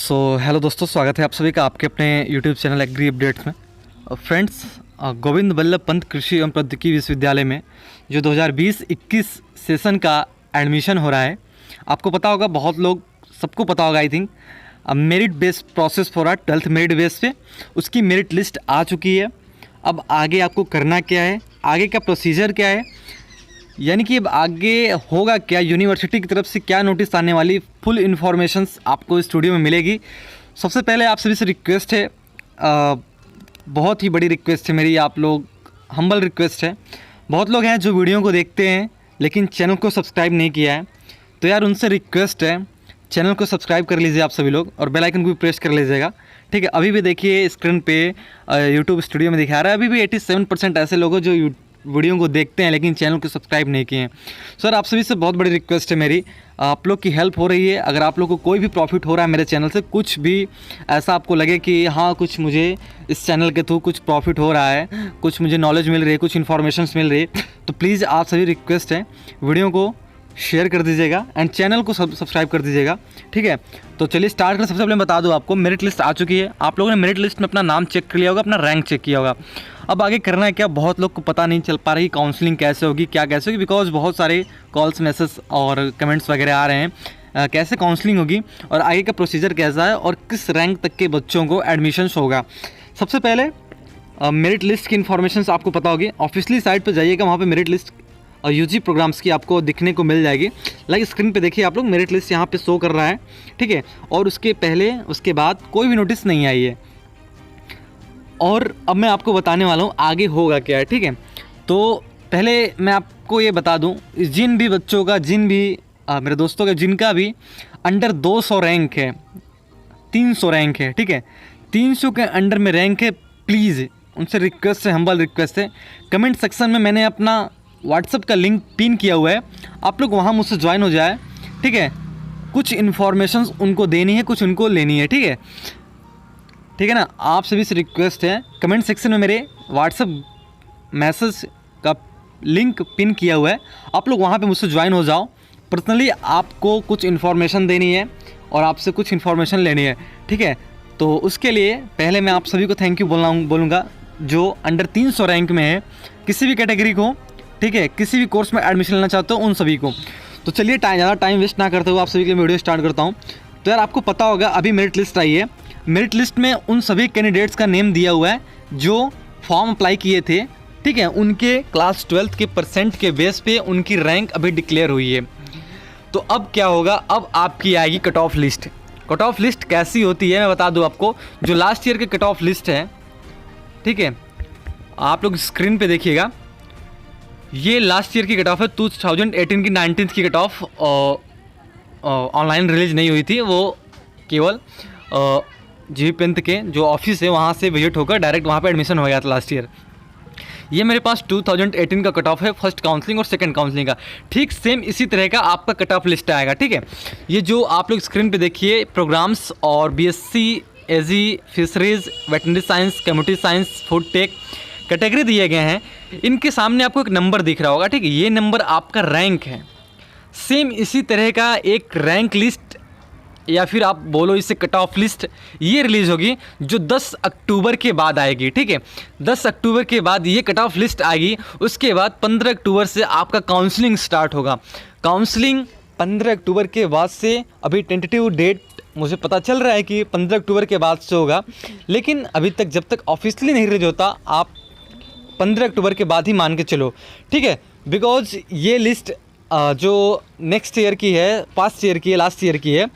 Hello दोस्तों, स्वागत है आप सभी का आपके अपने यूट्यूब चैनल एग्री अपडेट्स में। फ्रेंड्स, गोविंद वल्लभ पंत कृषि एवं प्रौद्योगिकी विश्वविद्यालय में जो 2020-21 सेशन का एडमिशन हो रहा है, आपको पता होगा, बहुत लोग सबको पता होगा I think. Merit based process हो रहा है, 12th मेरिट बेस पे उसकी मेरिट लिस्ट आ चुकी है। अब आगे आपको करना क्या है, आगे का प्रोसीजर क्या है, यानी कि अब आगे होगा क्या, यूनिवर्सिटी की तरफ से क्या नोटिस आने वाली, फुल इन्फॉर्मेशंस आपको इस स्टूडियो में मिलेगी। सबसे पहले आप सभी से रिक्वेस्ट है, बहुत ही बड़ी रिक्वेस्ट है मेरी, आप लोग हम्बल रिक्वेस्ट है। बहुत लोग हैं जो वीडियो को देखते हैं लेकिन चैनल को सब्सक्राइब नहीं किया है, तो यार उनसे रिक्वेस्ट है चैनल को सब्सक्राइब कर लीजिए आप सभी लोग, और बेल आइकन को भी प्रेस कर लीजिएगा, ठीक है। अभी भी देखिए स्क्रीन पे यूट्यूब स्टूडियो में दिखा रहा है, अभी भी 87% ऐसे लोग हैं जो वीडियो को देखते हैं लेकिन चैनल को सब्सक्राइब नहीं किए हैं। सर आप सभी से बहुत बड़ी रिक्वेस्ट है मेरी, आप लोग की हेल्प हो रही है। अगर आप लोग को कोई भी प्रॉफिट हो रहा है मेरे चैनल से, कुछ भी ऐसा आपको लगे कि हाँ कुछ मुझे इस चैनल के थ्रू कुछ प्रॉफिट हो रहा है, कुछ मुझे नॉलेज मिल रही है, कुछ इन्फॉर्मेशन मिल रही है, तो प्लीज़ आप सभी रिक्वेस्ट है वीडियो को शेयर कर दीजिएगा एंड चैनल को सब्सक्राइब कर दीजिएगा, ठीक है। तो चलिए स्टार्ट करें। सबसे पहले मैं बता दूं आपको, मेरिट लिस्ट आ चुकी है। आप लोगों ने मेरिट लिस्ट में अपना नाम चेक कर लिया होगा, अपना रैंक चेक किया होगा। अब आगे करना है क्या, बहुत लोग को पता नहीं चल पा रही काउंसलिंग कैसे होगी, क्या कैसे होगी, बिकॉज बहुत सारे कॉल्स, मैसेज और कमेंट्स वगैरह आ रहे हैं कैसे काउंसलिंग होगी और आगे का प्रोसीजर कैसा है और किस रैंक तक के बच्चों को एडमिशन्स होगा। सबसे पहले मेरिट लिस्ट की इन्फॉर्मेशन आपको पता होगी। ऑफिशियली साइट पर जाइएगा, वहाँ पर मेरिट लिस्ट और यूजी प्रोग्राम्स की आपको दिखने को मिल जाएगी। लाइक स्क्रीन पे देखिए आप लोग, मेरिट लिस्ट यहाँ पे शो कर रहा है, ठीक है। और उसके पहले उसके बाद कोई भी नोटिस नहीं आई है। और अब मैं आपको बताने वाला हूँ आगे होगा क्या है, ठीक है। तो पहले मैं आपको ये बता दूँ, जिन भी बच्चों का, जिन भी मेरे दोस्तों का जिनका भी अंडर 200 रैंक है, 300 रैंक है, ठीक है, 300 के अंडर में रैंक है, प्लीज़ उनसे रिक्वेस्ट है, हम्बल रिक्वेस्ट है, कमेंट सेक्शन में मैंने अपना व्हाट्सएप का लिंक पिन किया हुआ है, आप लोग वहाँ मुझसे ज्वाइन हो जाए, ठीक है। कुछ इन्फॉर्मेशंस उनको देनी है, कुछ उनको लेनी है, ठीक है, ठीक है ना। आप सभी से रिक्वेस्ट है, कमेंट सेक्शन में मेरे व्हाट्सएप मैसेज का लिंक पिन किया हुआ है, आप लोग वहाँ पे मुझसे ज्वाइन हो जाओ। पर्सनली आपको कुछ इन्फॉर्मेशन देनी है और आपसे कुछ इन्फॉर्मेशन लेनी है, ठीक है। तो उसके लिए पहले मैं आप सभी को थैंक यू बोलूँगा जो अंडर 300 रैंक में है, किसी भी कैटेगरी को, ठीक है, किसी भी कोर्स में एडमिशन लेना चाहते हो उन सभी को। तो चलिए ज़्यादा टाइम वेस्ट ना करते हुए आप सभी के लिए वीडियो स्टार्ट करता हूँ। तो यार आपको पता होगा, अभी मेरिट लिस्ट आई है। मेरिट लिस्ट में उन सभी कैंडिडेट्स का नेम दिया हुआ है जो फॉर्म अप्लाई किए थे, ठीक है। उनके क्लास 12th के परसेंट के बेस पे उनकी रैंक अभी डिक्लेयर हुई है। तो अब क्या होगा, अब आपकी आएगी cut off list. Cut off list कैसी होती है मैं बता दूँ आपको। जो लास्ट ईयर के कट ऑफ लिस्ट है, ठीक है, आप लोग स्क्रीन पे देखिएगा, ये लास्ट ईयर की कट ऑफ है। 2018 की 19th की कट ऑफ ऑनलाइन रिलीज नहीं हुई थी, वो केवल जी पंत के जो ऑफिस है वहाँ से विजिट होकर डायरेक्ट वहाँ पे एडमिशन हो गया था लास्ट ईयर। ये मेरे पास 2018 का कट ऑफ है, फर्स्ट काउंसलिंग और सेकंड काउंसलिंग का। ठीक सेम इसी तरह का आपका कट ऑफ लिस्ट आएगा, ठीक है। ये जो आप लोग स्क्रीन पे देखिए, प्रोग्राम्स और BSc Ag, fisheries, veterinary science, community science, food tech category दिए गए हैं। इनके सामने आपको एक नंबर दिख रहा होगा, ठीक है, ये नंबर आपका रैंक है। सेम इसी तरह का एक रैंक लिस्ट या फिर आप बोलो इसे कट ऑफ लिस्ट, ये रिलीज़ होगी जो 10 अक्टूबर के बाद आएगी, ठीक है। 10 अक्टूबर के बाद ये कट ऑफ लिस्ट आएगी। उसके बाद 15 अक्टूबर से आपका काउंसलिंग स्टार्ट होगा। काउंसलिंग 15 अक्टूबर के बाद से, अभी टेंटेटिव डेट मुझे पता चल रहा है कि 15 अक्टूबर के बाद से होगा, लेकिन अभी तक जब तक ऑफिशियली नहीं रिलीज होता, आप 15 अक्टूबर के बाद ही मान के चलो, ठीक है। बिकॉज ये लिस्ट जो नेक्स्ट ईयर की है, पास्ट ईयर की है, लास्ट ईयर की है,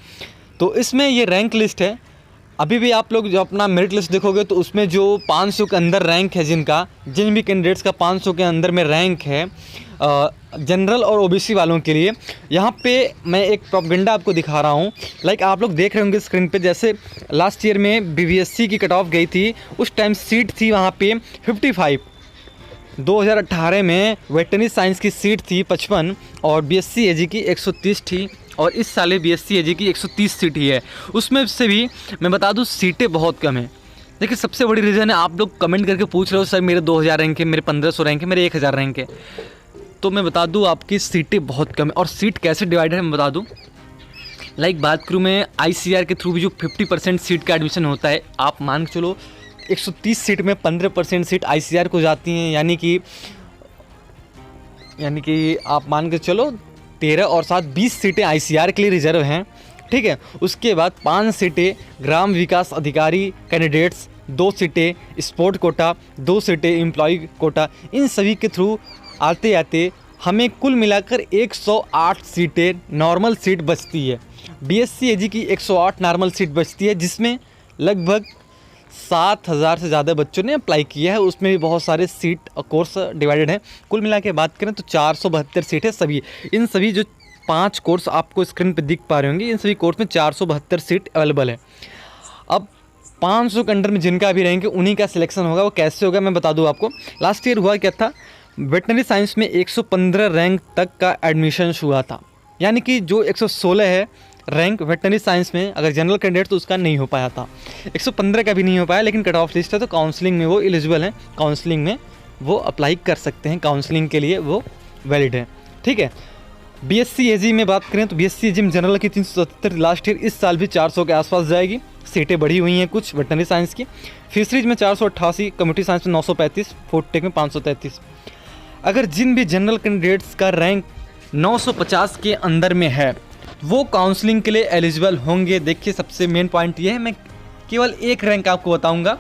तो इसमें ये रैंक लिस्ट है। अभी भी आप लोग जो अपना मेरिट लिस्ट देखोगे तो उसमें जो 500 के अंदर रैंक है, जिन भी कैंडिडेट्स का 500 के अंदर में रैंक है जनरल और OBC वालों के लिए, यहाँ पे मैं एक प्रोपेगेंडा आपको दिखा रहा हूँ। लाइक आप लोग देख रहे होंगे स्क्रीन पे, जैसे लास्ट ईयर में BVSC की कट ऑफ गई थी, उस टाइम सीट थी वहाँ पे 55। 2018 में वेटनरी साइंस की सीट थी 55 और BSc AG की 130 थी, और इस साल BSc AG की 130 सीट ही है। उसमें से भी मैं बता दूं सीटें बहुत कम है। देखिए सबसे बड़ी रीज़न है, आप लोग कमेंट करके पूछ रहे हो सर मेरे 2000 रैंक है, मेरे 1500 रैंक है, मेरे 1000 रैंक है। तो मैं बता दूं आपकी सीटें बहुत कम है। और सीट कैसे डिवाइडेड है मैं बता दूं, लाइक बात करूँ मैं ICAR के थ्रू भी जो 50% सीट का एडमिशन होता है, आप मान के चलो 130 सीट में 15% सीट ICAR को जाती हैं, यानी कि आप मान के चलो 13 और 7 20 सीटें ICAR के लिए रिजर्व हैं, ठीक है। उसके बाद 5 सीटें ग्राम विकास अधिकारी कैंडिडेट्स, 2 सीटें स्पोर्ट कोटा, 2 सीटें एम्प्लॉय कोटा, इन सभी के थ्रू आते आते हमें कुल मिलाकर 108 सीटें नॉर्मल सीट बचती है। BSc AG की 108 नॉर्मल सीट बचती है, जिसमें लगभग 7,000 से ज़्यादा बच्चों ने अप्लाई किया है। उसमें भी बहुत सारे सीट और कोर्स डिवाइडेड हैं। कुल मिला के बात करें तो 472 सीटें सभी, इन सभी जो 5 कोर्स आपको स्क्रीन पे दिख पा रहे होंगे, इन सभी कोर्स में 472 सीट अवेलेबल है। अब 500 के अंडर में जिनका भी रहेंगे उन्हीं का सिलेक्शन होगा। वो कैसे होगा मैं बता दूं आपको। लास्ट ईयर हुआ क्या था, वेटनरी साइंस में 115 रैंक तक का एडमिशन हुआ था, यानी कि जो 116 है रैंक वेटनरी साइंस में, अगर जनरल कैंडिडेट तो उसका नहीं हो पाया था। 115 का भी नहीं हो पाया, लेकिन कट ऑफ लिस्ट है तो काउंसलिंग में वो एलिजिबल हैं, काउंसलिंग में वो अप्लाई कर सकते हैं, काउंसलिंग के लिए वो वैलिड है, ठीक है। BSc AG में बात करें तो BSc AG में जनरल की 377 लास्ट ईयर, इस साल भी 400 के आसपास जाएगी। सीटें बढ़ी हुई हैं कुछ वेटनरी साइंस की। फिशरीज में 488, कम्युनिटी साइंस में 935, फूड टेक में 533। अगर जिन भी जनरल कैंडिडेट्स का रैंक 950 के अंदर में है वो काउंसलिंग के लिए एलिजिबल होंगे। देखिए सबसे मेन पॉइंट ये है, मैं केवल एक रैंक आपको बताऊंगा,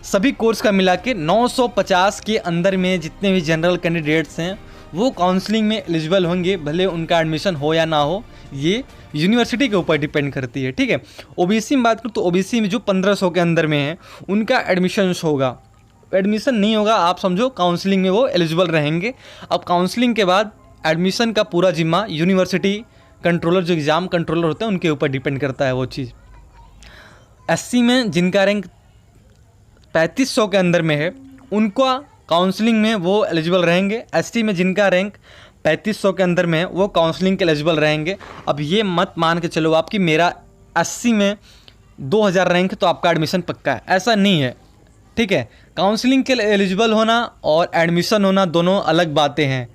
सभी कोर्स का मिला के 950 के अंदर में जितने भी जनरल कैंडिडेट्स हैं वो काउंसलिंग में एलिजिबल होंगे, भले उनका एडमिशन हो या ना हो, ये यूनिवर्सिटी के ऊपर डिपेंड करती है, ठीक है। OBC में बात करूँ तो OBC में जो 1500 के अंदर में है उनका एडमिशन होगा, एडमिशन नहीं होगा, आप समझो काउंसलिंग में वो एलिजिबल रहेंगे। अब काउंसलिंग के बाद एडमिशन का पूरा जिम्मा यूनिवर्सिटी कंट्रोलर, जो एग्ज़ाम कंट्रोलर होते हैं उनके ऊपर डिपेंड करता है वो चीज़। SC में जिनका रैंक 3500 के अंदर में है उनका काउंसलिंग में वो एलिजिबल रहेंगे। ST में जिनका रैंक 3500 के अंदर में है वो काउंसलिंग के एलिजिबल रहेंगे। अब ये मत मान के चलो आपकी मेरा 80 में 2000 रैंक तो आपका एडमिशन पक्का है, ऐसा नहीं है, ठीक है। काउंसलिंग के लिए एलिजिबल होना और एडमिशन होना दोनों अलग बातें हैं।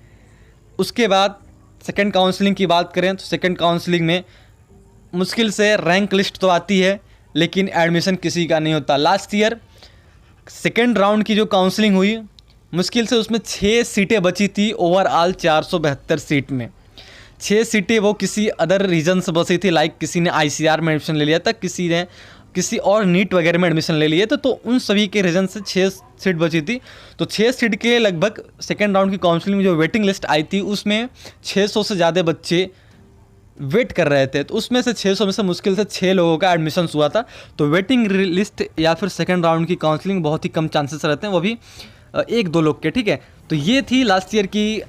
उसके बाद सेकंड काउंसलिंग की बात करें तो सेकंड काउंसलिंग में मुश्किल से रैंक लिस्ट तो आती है लेकिन एडमिशन किसी का नहीं होता। लास्ट ईयर सेकंड राउंड की जो काउंसलिंग हुई मुश्किल से उसमें 6 सीटें बची थी, ओवरऑल 472 सीट में 6 सीटें वो किसी अदर रीजन से बची थी, लाइक किसी ने ICAR में एडमिशन ले लिया था, किसी ने किसी और नीट वगैरह में एडमिशन ले लिए तो उन सभी के रीजन से 6 सीट बची थी। तो 6 सीट के लगभग सेकेंड राउंड की काउंसलिंग में जो वेटिंग लिस्ट आई थी उसमें 600 से ज़्यादा बच्चे वेट कर रहे थे, तो उसमें से 600 में से मुश्किल से 6 लोगों का एडमिशन हुआ था। तो वेटिंग लिस्ट या फिर सेकेंड राउंड की काउंसलिंग बहुत ही कम चांसेस रहते हैं, वो भी 1-2 लोग के, ठीक है। तो ये थी लास्ट ईयर की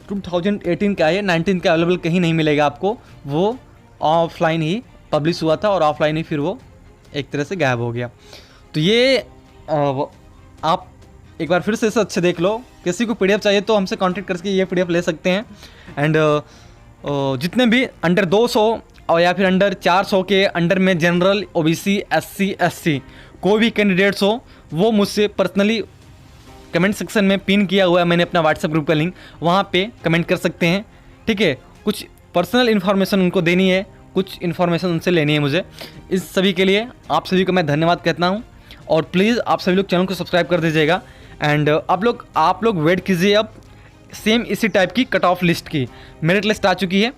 2018 का है, 19 का अवेलेबल कहीं नहीं मिलेगा आपको, वो ऑफलाइन ही पब्लिश हुआ था और ऑफलाइन ही फिर वो एक तरह से गायब हो गया। तो ये आप एक बार फिर से इसे अच्छे देख लो। किसी को PDF चाहिए तो हमसे कांटेक्ट करके ये PDF ले सकते हैं। एंड जितने भी अंडर 200 और या फिर अंडर 400 के अंडर में जनरल, OBC, SC, SC कोई भी कैंडिडेट्स हो वो मुझसे पर्सनली कमेंट सेक्शन में पिन किया हुआ है मैंने अपना व्हाट्सएप ग्रुप का लिंक, वहाँ पे कमेंट कर सकते हैं, ठीक है। कुछ पर्सनल इन्फॉर्मेशन उनको देनी है, कुछ इन्फॉर्मेशन उनसे लेनी है मुझे। इस सभी के लिए आप सभी को मैं धन्यवाद कहता हूँ और प्लीज़ आप सभी लोग चैनल को सब्सक्राइब कर दीजिएगा। एंड आप लोग वेट कीजिए, अब सेम इसी टाइप की कट ऑफ लिस्ट की मेरिट लिस्ट आ चुकी है।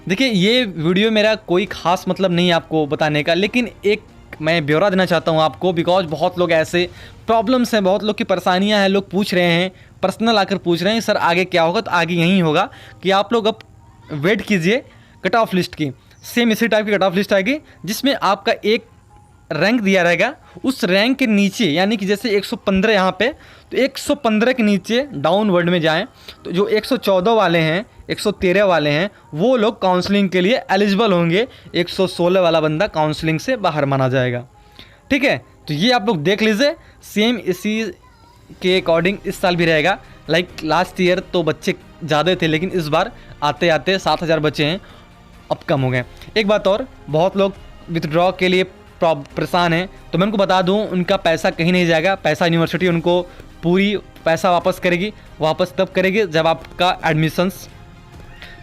देखिए ये वीडियो मेरा कोई ख़ास मतलब नहीं है आपको बताने का, लेकिन एक मैं ब्यौरा देना चाहता हूँ आपको, बिकॉज बहुत लोग ऐसे प्रॉब्लम्स हैं, बहुत लोग की परेशानियाँ हैं, लोग पूछ रहे हैं, पर्सनल आकर पूछ रहे हैं सर आगे क्या होगा। तो आगे यही होगा कि आप लोग अब वेट कीजिए कट ऑफ लिस्ट की, सेम इसी टाइप की कट ऑफ लिस्ट आएगी जिसमें आपका एक रैंक दिया रहेगा, उस रैंक के नीचे यानी कि जैसे 115 यहाँ पे, तो 115 के नीचे डाउनवर्ड में जाएं तो जो 114 वाले हैं, 113 वाले हैं वो लोग काउंसलिंग के लिए एलिजिबल होंगे, 116 वाला बंदा काउंसलिंग से बाहर माना जाएगा, ठीक है। तो ये आप लोग देख लीजिए, सेम इसी के अकॉर्डिंग इस साल भी रहेगा। लाइक लास्ट ईयर तो बच्चे ज़्यादा थे लेकिन इस बार आते आते 7000 बच्चे हैं, अब कम हो गए। एक बात और, बहुत लोग विथड्रॉ के लिए परेशान हैं, तो मैं उनको बता दूं उनका पैसा कहीं नहीं जाएगा, पैसा यूनिवर्सिटी उनको पूरी पैसा वापस करेगी, वापस तब करेगी जब आपका एडमिशन्स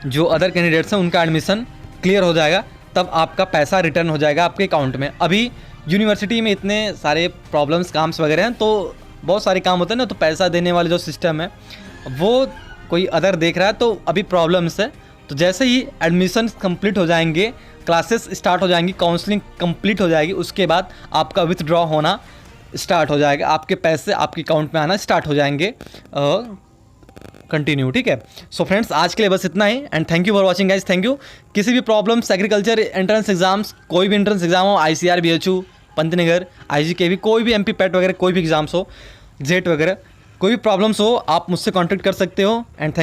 जो अदर कैंडिडेट्स हैं उनका एडमिशन क्लियर हो जाएगा, तब आपका पैसा रिटर्न हो जाएगा आपके अकाउंट में। अभी यूनिवर्सिटी में इतने सारे प्रॉब्लम्स काम्स वगैरह हैं, तो बहुत सारे काम होते हैं ना, तो पैसा देने वाले जो सिस्टम है वो कोई अदर देख रहा है, तो अभी प्रॉब्लम्स है। तो जैसे ही एडमिशन कंप्लीट हो जाएंगे, क्लासेस स्टार्ट हो जाएंगी, काउंसलिंग कंप्लीट हो जाएगी, उसके बाद आपका विथड्रॉ होना स्टार्ट हो जाएगा, आपके पैसे आपके अकाउंट में आना स्टार्ट हो जाएंगे कंटिन्यू। ठीक है, सो फ्रेंड्स आज के लिए बस इतना ही, and thank you for watching guys, thank you. किसी भी प्रॉब्लम्स, एग्रीकल्चर एंट्रेंस एग्जाम्स, कोई भी एंट्रेंस एग्जाम हो, ICR, BHU, पंतनगर, IGKV, कोई भी MP PET वगैरह कोई भी एग्जाम्स हो, जेट वगैरह, कोई भी प्रॉब्लम्स हो, आप मुझसे कॉन्टैक्ट कर सकते हो। एंड